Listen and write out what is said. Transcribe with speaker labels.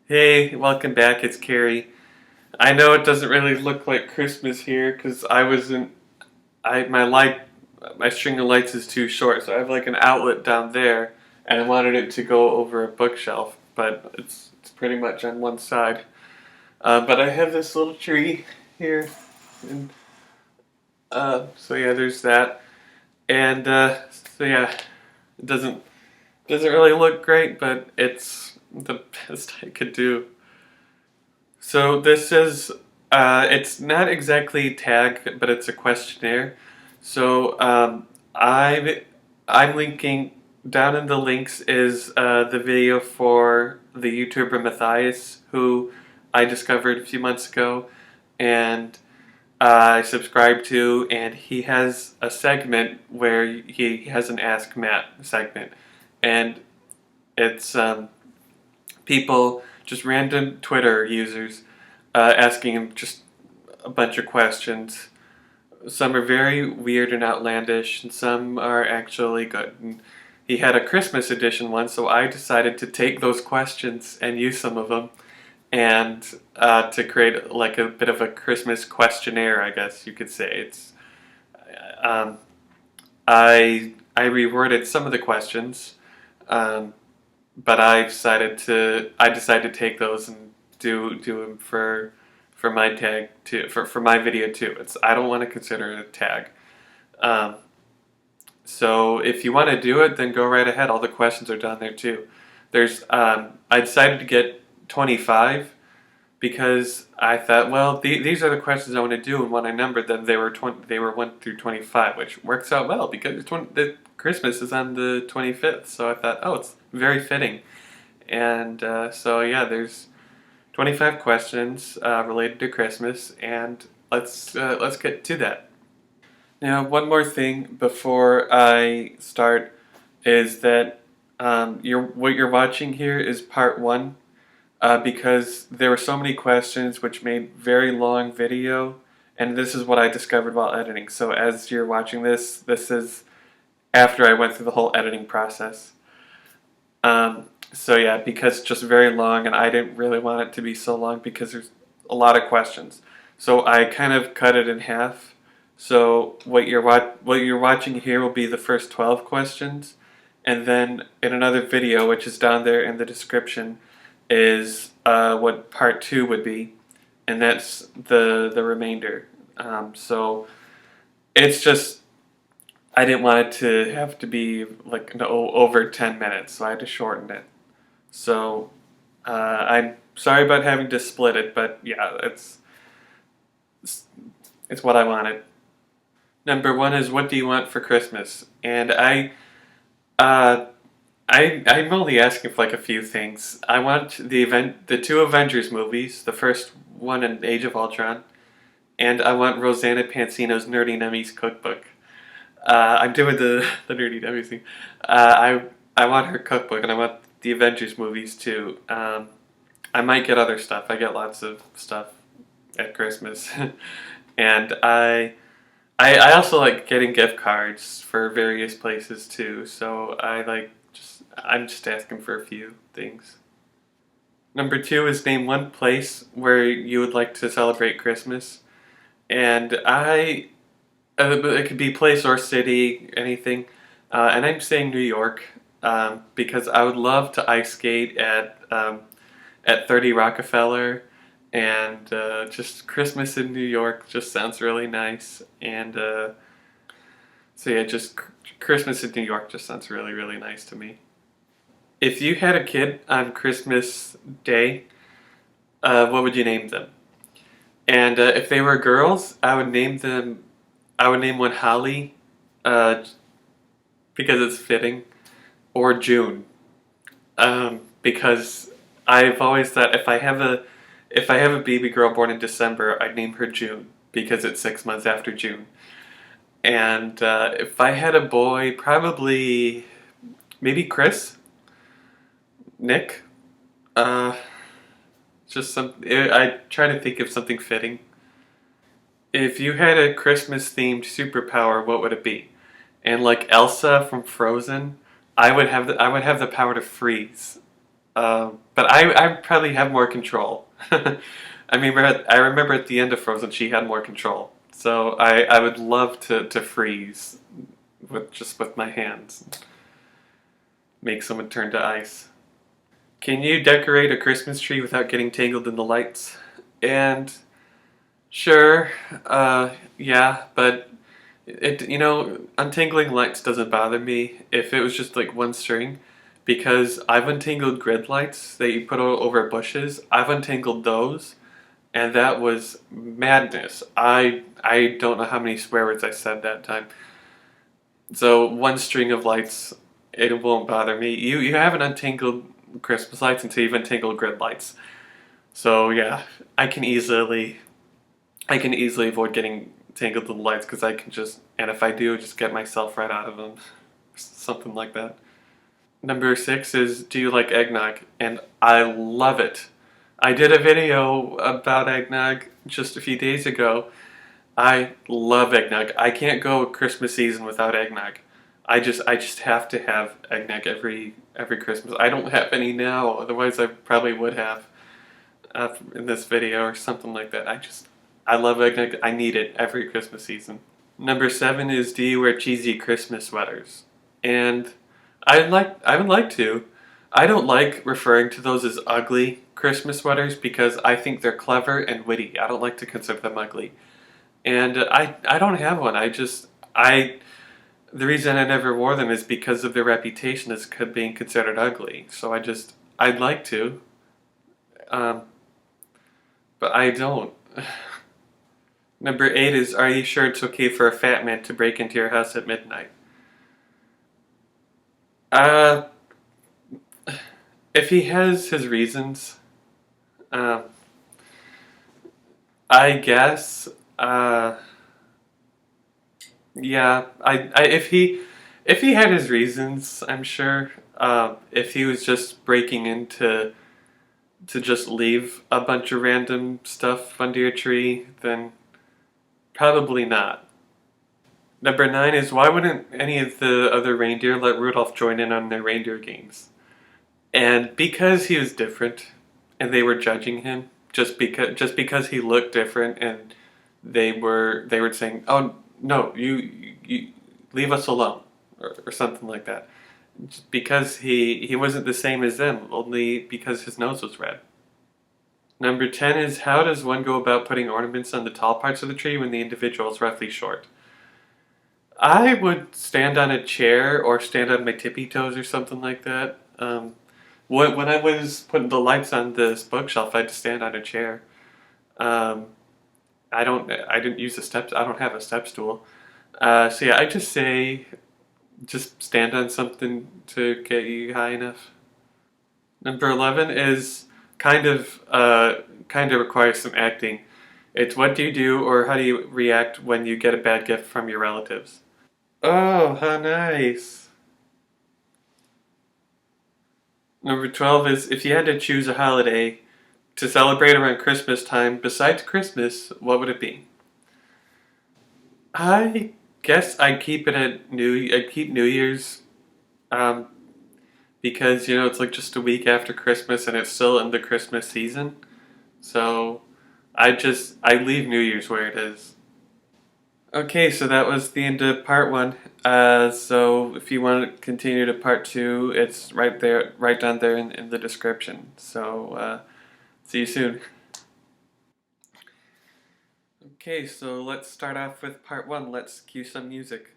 Speaker 1: Hey, welcome back. It's Carrie. I know it doesn't really look like Christmas here because I wasn't. My string of lights is too short, so I have like an outlet down there, and I wanted it to go over a bookshelf, but it's pretty much on one side. But I have this little tree here, and so yeah, there's that, and so yeah, it doesn't really look great, but it's the best I could do. So this is, it's not exactly tag, but it's a questionnaire. So I'm linking down in the links is the video for the YouTuber Matthias, who I discovered a few months ago, and I subscribe to, and he has a segment where he has an Ask Matt segment, and it's people, just random Twitter users, asking him just a bunch of questions. Some are very weird and outlandish, and some are actually good. And he had a Christmas edition one, so I decided to take those questions and use some of them, and to create like a bit of a Christmas questionnaire, I guess you could say. It's um, I reworded some of the questions, um, but I decided to take those and do them for my tag too, for my video too. I don't want to consider it a tag. Um, so if you want to do it, then go right ahead. All the questions are down there too. There's I decided to get 25 because I thought, well, these are the questions I want to do, and when I numbered them, they were 1 through 25, which works out well because the Christmas is on the 25th. So I thought, oh, it's very fitting. And so yeah, there's 25 questions related to Christmas, and let's get to that. Now, one more thing before I start is that what you're watching here is part one, because there were so many questions which made very long video, and this is what I discovered while editing. So as you're watching this is after I went through the whole editing process. So yeah, because it's just very long, and I didn't really want it to be so long because there's a lot of questions. So I kind of cut it in half. So what you're watching here will be the first 12 questions, and then in another video, which is down there in the description, is what part two would be, and that's the remainder. So it's just I didn't want it to have to be like no, over 10 minutes, so I had to shorten it. So I'm sorry about having to split it, but yeah, it's what I wanted. Number one is, what do you want for Christmas? And uh, I'm only asking for like a few things. I want the two Avengers movies, the first one in Age of Ultron, and I want Rosanna Pansino's Nerdy Nummies cookbook. I'm doing the Nerdy Nummies thing. I want her cookbook, and I want the Avengers movies too. I might get other stuff. I get lots of stuff at Christmas, and I also like getting gift cards for various places too. So I'm just asking for a few things. Number two is, name one place where you would like to celebrate Christmas, and it could be place or city, anything. And I'm saying New York, because I would love to ice skate at 30 Rockefeller, and just Christmas in New York just sounds really nice. And so yeah, Christmas in New York just sounds really, really nice to me. If you had a kid on Christmas Day, what would you name them? And if they were girls, I would name one Holly, uh, because it's fitting, or June, because I've always thought if I have a baby girl born in December, I'd name her June because it's 6 months after June. And if I had a boy, probably maybe Chris, Nick. Uh, I try to think of something fitting. If you had a Christmas themed superpower, what would it be? And like Elsa from Frozen, I would have the power to freeze. But I probably have more control. I remember at the end of Frozen, she had more control. So I would love to freeze with my hands, make someone turn to ice. Can you decorate a Christmas tree without getting tangled in the lights? And sure, yeah, but untangling lights doesn't bother me if it was just like one string, because I've untangled grid lights that you put over bushes. I've untangled those, and that was madness. I don't know how many swear words I said that time. So one string of lights, it won't bother me. You haven't untangled Christmas lights until you've untangled grid lights. So yeah, I can easily I can easily avoid getting tangled in the lights because I can just, and if I do, just get myself right out of them. Something like that. Number 6 is, do you like eggnog? And I love it. I did a video about eggnog just a few days ago. I love eggnog. I can't go Christmas season without eggnog. I just have to have eggnog every Christmas. I don't have any now, otherwise I probably would have in this video or something like that. I love eggnog. I need it every Christmas season. Number 7 is, do you wear cheesy Christmas sweaters? And I would like to. I don't like referring to those as ugly Christmas sweaters because I think they're clever and witty. I don't like to consider them ugly. And I don't have one. I the reason I never wore them is because of their reputation as being considered ugly. So I'd like to, um, but I don't. Number 8 is, are you sure it's okay for a fat man to break into your house at midnight? Uh, if he has his reasons, um, I guess, yeah, if he had his reasons, I'm sure. If he was just breaking into to just leave a bunch of random stuff under your tree, then probably not. Number 9 is, why wouldn't any of the other reindeer let Rudolph join in on their reindeer games? And because he was different, and they were judging him just because he looked different, and they were saying, "Oh no, you leave us alone," or something like that. Just because he wasn't the same as them, only because his nose was red. Number 10 is, how does one go about putting ornaments on the tall parts of the tree when the individual is roughly short? I would stand on a chair or stand on my tippy toes or something like that. When I was putting the lights on this bookshelf, I had to stand on a chair. Um, I didn't use the steps. I don't have a step stool. So yeah, I just say just stand on something to get you high enough. Number 11 is kind of requires some acting. It's, what do you do or how do you react when you get a bad gift from your relatives? Oh, how nice. Number 12 is, if you had to choose a holiday to celebrate around Christmas time besides Christmas, what would it be? I guess I'd keep New Year's, um, because it's like just a week after Christmas and it's still in the Christmas season. So I leave New Year's where it is. Okay, so that was the end of part 1. So if you want to continue to part 2, it's right there, right down there in the description. So see you soon. Okay, so let's start off with part 1. Let's cue some music.